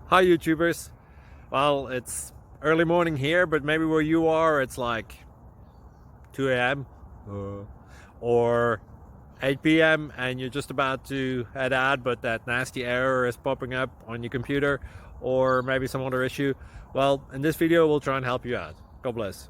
Hi YouTubers. Well, it's early morning here, but maybe where you are it's like 2 a.m. Or 8 p.m. and you're just about to head out, but that nasty error is popping up on your computer, or maybe some other issue. Well, in this video we'll try and help you out. God bless.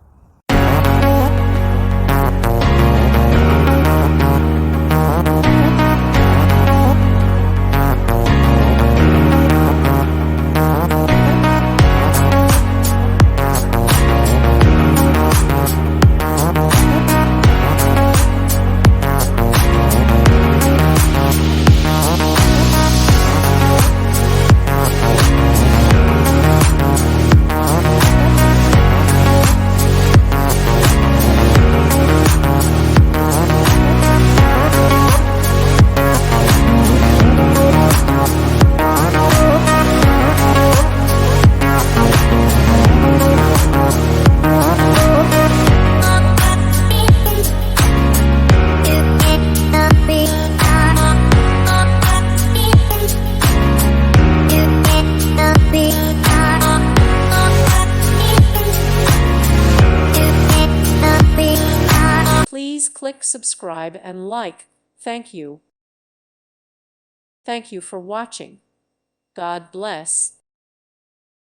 Please click subscribe and like. Thank you. Thank you for watching. God bless.